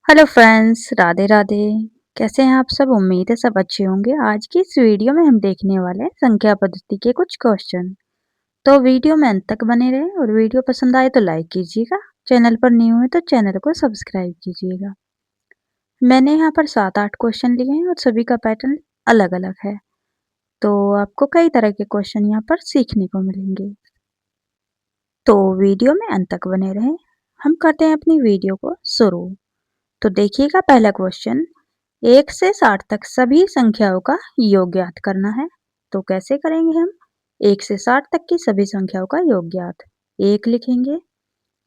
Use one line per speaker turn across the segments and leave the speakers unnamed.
Hello friends, Radhe Radhe. कैसे हैं आप सब? उम्मीद है सब अच्छे होंगे। आज की इस वीडियो में हम देखने वाले हैं संख्या पद्धति के कुछ क्वेश्चन। तो वीडियो में अंत तक बने रहें और वीडियो पसंद आए तो लाइक कीजिएगा। चैनल पर न्यू है तो चैनल को सब्सक्राइब कीजिएगा। मैंने यहाँ पर 7-8 क्वेश्चन लिए हैं और सभी का पैटर्न अलग अलग है। तो आपको कई तरह के क्वेश्चन यहाँ पर सीखने को मिलेंगे। तो वीडियो में अंत तक बने रहें। हम करते हैं अपनी वीडियो को शुरू। तो देखिएगा, पहला क्वेश्चन, 1 से 60 तक सभी संख्याओं का योग ज्ञात करना है। तो कैसे करेंगे हम? 1 से 60 तक की सभी संख्याओं का योग ज्ञात। 1 लिखेंगे,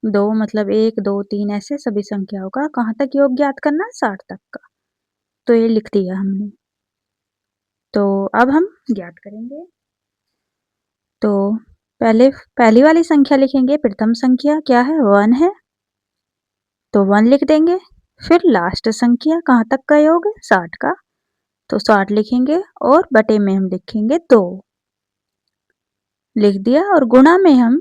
2 मतलब 1, 2, 3 ऐसे सभी संख्याओं का कहाँ तक योग ज्ञात करना है? 60 तक का। तो ये लिख दिया हमने। तो अब हम ज्ञात करेंगे। तो पहले पहली वाली संख्या लिखेंगे। प्रथम संख्या क्या है? 1 है, तो 1 लिख देंगे। फिर लास्ट संख्या कहाँ तक का योग है? 60 का। तो 60 लिखेंगे और बटे में हम लिखेंगे 2। लिख दिया। और गुणा में हम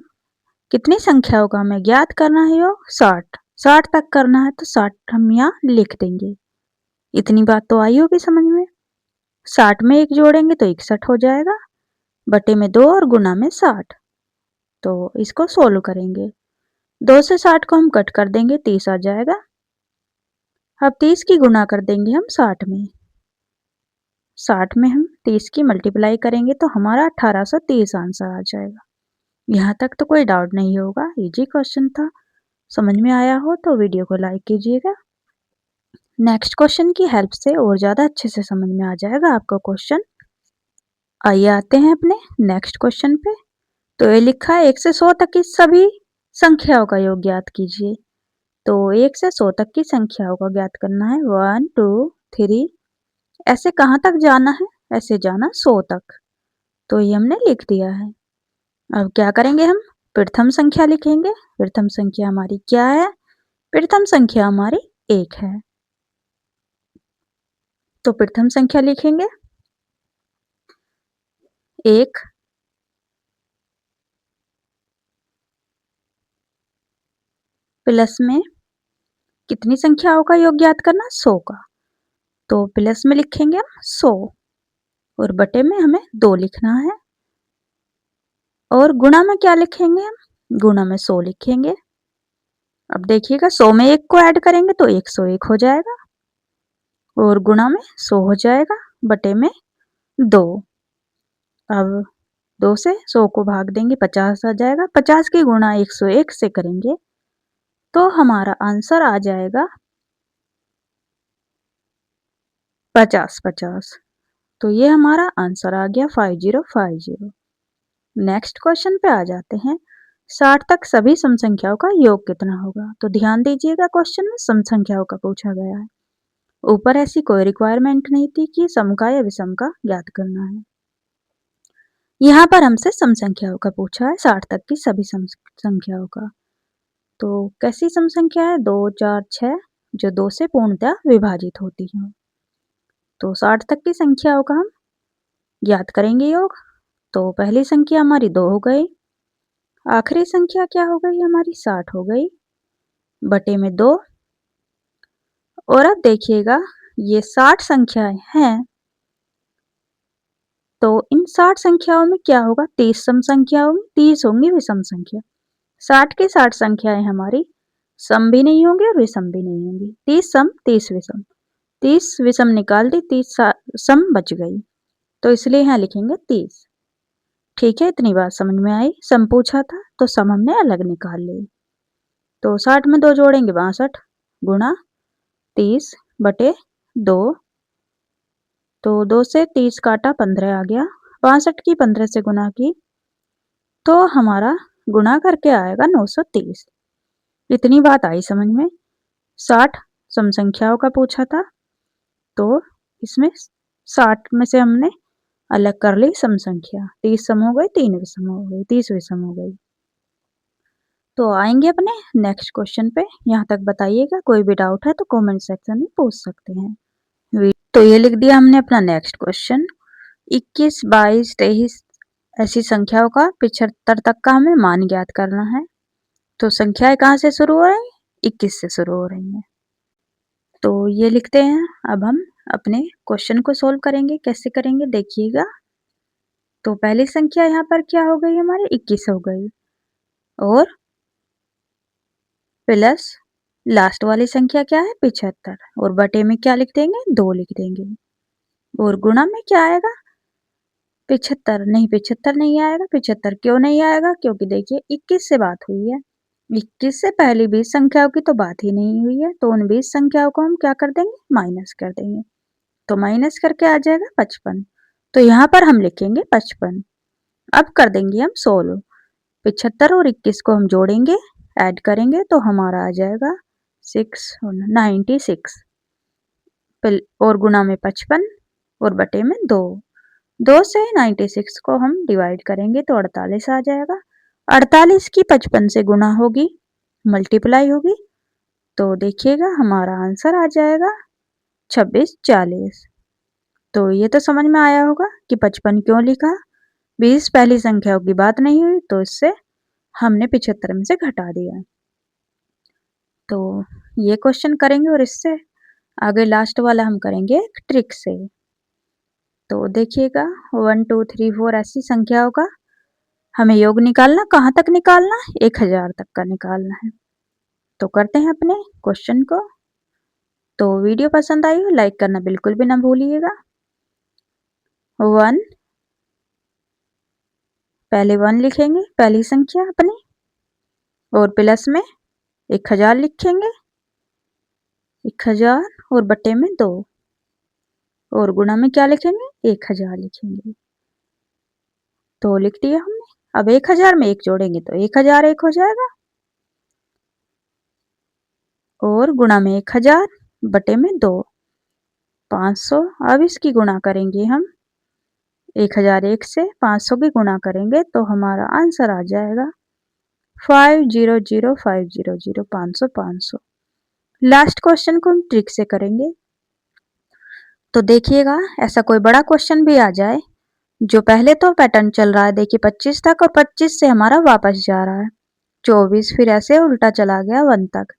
कितनी संख्याओं का हमें ज्ञात करना है? योग 60। 60 तक करना है तो 60 हम यहाँ लिख देंगे। इतनी बात तो आई होगी समझ में। 60 में 1 जोड़ेंगे तो 61 हो जाएगा, बटे में 2 और गुणा में 60। तो इसको सोल्व करेंगे। 2 से 60 को हम कट कर देंगे, 30 आ जाएगा। अब 30 की गुणा कर देंगे हम 60 में। 60 में हम 30 की मल्टीप्लाई करेंगे तो हमारा 1830 आंसर आ जाएगा। यहाँ तक तो कोई डाउट नहीं होगा, इजी क्वेश्चन था। समझ में आया हो तो वीडियो को लाइक कीजिएगा। नेक्स्ट क्वेश्चन की हेल्प से और ज़्यादा अच्छे से समझ में आ जाएगा आपको क्वेश्चन। आइए आते हैं अपने नेक्स्ट क्वेश्चन पे। तो ये लिखा है 1 से 100 तक की सभी संख्याओं का योग ज्ञात कीजिए। तो 1 से 100 तक की संख्याओं का ज्ञात करना है। 1, 2, 3 ऐसे कहाँ तक जाना है? ऐसे जाना 100 तक। तो ये हमने लिख दिया है। अब क्या करेंगे हम? प्रथम संख्या लिखेंगे। प्रथम संख्या हमारी क्या है? प्रथम संख्या हमारी 1 है। तो प्रथम संख्या लिखेंगे 1, प्लस में कितनी संख्याओं का योग ज्ञात करना? 100 का। तो प्लस में लिखेंगे हम 100 और बटे में हमें 2 लिखना है। और गुणा में क्या लिखेंगे हम? गुणा में 100 लिखेंगे। अब देखिएगा, 100 में 1 को ऐड करेंगे तो 101 हो जाएगा और गुणा में 100 हो जाएगा, बटे में 2। अब 2 से 100 को भाग देंगे, 50 आ जाएगा। 50 की गुणा 101 से करेंगे तो हमारा आंसर आ जाएगा 50, 50। तो ये हमारा आंसर आ गया 5050। नेक्स्ट क्वेश्चन पे आ जाते हैं। 60 तक सभी सम संख्याओं का योग कितना होगा? तो ध्यान दीजिएगा, क्वेश्चन में सम संख्याओं का पूछा गया है। ऊपर ऐसी कोई रिक्वायरमेंट नहीं थी कि सम का या विषम का ज्ञात करना है। यहाँ पर हमसे सम संख्याओं का पूछा है, 60 तक की सभी सम संख्याओं का। तो कैसी सम संख्या है? 2, 4, 6 जो 2 से पूर्णतः विभाजित होती हैं। तो 60 तक की संख्याओं का हम ज्ञात करेंगे योग। तो पहली संख्या हमारी 2 हो गई, आखिरी संख्या क्या हो गई हमारी? 60 हो गई, बटे में 2। और अब देखिएगा, ये 60 संख्याएं हैं, तो इन 60 संख्याओं में क्या होगा? 30 सम संख्या होंगी, 30 होंगी विषम संख्या। 60 की 60 संख्याएं हमारी सम भी नहीं होंगी और विषम भी नहीं होंगी। 30 सम, 30 विषम। 30 विषम निकाल दी, 30 सम बच गई। तो इसलिए यहाँ लिखेंगे 30। ठीक है, इतनी बात समझ में आई। सम पूछा था तो सम हमने अलग निकाल ली। तो 60 में 2 जोड़ेंगे 62 गुणा 30 बटे 2। तो 2 से 30 काटा, 15 आ गया। 62 की 15 से गुणा की तो हमारा गुणा करके आएगा 930। इतनी बात आई समझ में। 60 सम संख्याओं का पूछा था तो इसमें 60 में से हमने अलग कर ली सम संख्या। 30 सम हो गई, 3 विषम हो गई, 30 विषम हो गई। तो आएंगे अपने नेक्स्ट क्वेश्चन पे। यहाँ तक बताइएगा, कोई भी डाउट है तो कमेंट सेक्शन में पूछ सकते हैं। तो ये लिख दिया हमने अपना नेक्स्ट क्वेश्चन। 21, 22, 23 ऐसी संख्याओं का 75 तक का हमें मान ज्ञात करना है। तो संख्याएं कहाँ से शुरू हो रही हैं? 21 से शुरू हो रही हैं। तो ये लिखते हैं। अब हम अपने क्वेश्चन को सोल्व करेंगे। कैसे करेंगे देखिएगा। तो पहली संख्या यहाँ पर क्या हो गई हमारी 21 हो गई और प्लस लास्ट वाली संख्या क्या है 75 और बटे में क्या लिख देंगे 2 लिख देंगे और गुणा में क्या आएगा 75 नहीं 75 नहीं आएगा 75 क्यों नहीं आएगा क्योंकि देखिए 21 से बात हुई है 21 से पहली 20 संख्याओं की तो बात ही नहीं हुई है तो उन 20 संख्याओं को हम क्या कर देंगे माइनस कर देंगे तो माइनस करके आ जाएगा 55 तो यहाँ पर हम लिखेंगे 55 अब कर देंगे हम 16 75 और 21 को हम जोड़ेंगे ऐड करेंगे तो हमारा आ जाएगा 96 और गुणा में 55 और बटे में 2 2 से 96 को हम डिवाइड करेंगे तो 48 आ जाएगा 48 की 55 से गुणा होगी मल्टीप्लाई होगी तो देखिएगा हमारा आंसर आ जाएगा 2640 तो ये तो समझ में आया होगा कि 55 क्यों लिखा 20 पहली संख्याओं की बात नहीं हुई तो इससे हमने 75 में से घटा दिया तो ये क्वेश्चन करेंगे और इससे आगे लास्ट वाला हम करेंगे एक ट्रिक से तो देखिएगा 1 2 3 4 ऐसी संख्याओं का हमें योग निकालना कहाँ तक निकालना 1000 तक का निकालना है तो करते हैं अपने क्वेश्चन को तो वीडियो पसंद आई हो लाइक करना बिल्कुल भी ना भूलिएगा 1 पहले 1 लिखेंगे पहली संख्या अपनी और प्लस में 1000 लिखेंगे 1000 और बटे में 2 और गुणा में क्या लिखेंगे 1000 लिखेंगे तो लिख दिया हमने अब 1000 में 1 जोड़ेंगे तो 1001 हो जाएगा और गुणा में 1000 बटे में 2 500 अब इसकी गुणा करेंगे हम 1001 से 500 की गुणा करेंगे तो हमारा आंसर आ जाएगा 500500 500 500 लास्ट क्वेश्चन को हम ट्रिक से करेंगे तो देखिएगा ऐसा कोई बड़ा क्वेश्चन भी आ जाए जो पहले तो पैटर्न चल रहा है देखिए 25 तक और 25 से हमारा वापस जा रहा है 24 फिर ऐसे उल्टा चला गया 1 तक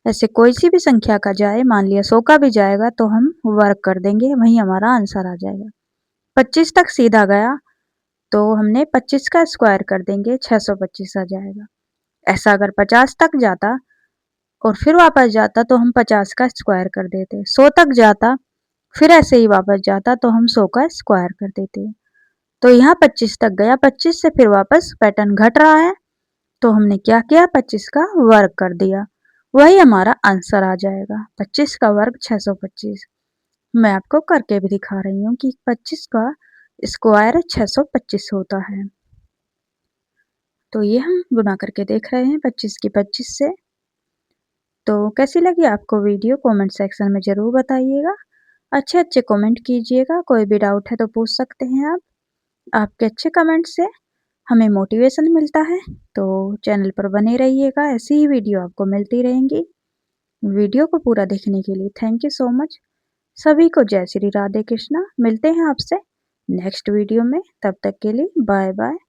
ऐसे कोई सी भी संख्या का जाए मान लिया 100 का भी जाएगा तो हम वर्क कर देंगे वहीं हमारा आंसर आ जाएगा 25 तक सीधा गया तो हमने 25 का स्क्वायर कर देंगे 625 आ जाएगा ऐसा अगर 50 तक जाता और फिर वापस जाता तो हम 50 का स्क्वायर कर देते 100 तक जाता फिर ऐसे ही वापस जाता तो हम 100 का स्क्वायर कर देते तो यहाँ 25 तक गया 25 से फिर वापस पैटर्न घट रहा है तो हमने क्या किया 25 का वर्ग कर दिया वही हमारा आंसर आ जाएगा 25 का वर्ग 625 मैं आपको करके भी दिखा रही हूँ कि 25 का स्क्वायर 625 होता है तो ये हम गुना करके देख रहे हैं 25 की 25 से तो कैसी लगी आपको वीडियो कमेंट सेक्शन में ज़रूर बताइएगा अच्छे अच्छे कमेंट कीजिएगा कोई भी डाउट है तो पूछ सकते हैं आप आपके अच्छे कमेंट से हमें मोटिवेशन मिलता है तो चैनल पर बने रहिएगा ऐसी ही वीडियो आपको मिलती रहेंगी वीडियो को पूरा देखने के लिए थैंक यू सो मच सभी को जय श्री राधे कृष्णा मिलते हैं आपसे नेक्स्ट वीडियो में तब तक के लिए बाय बाय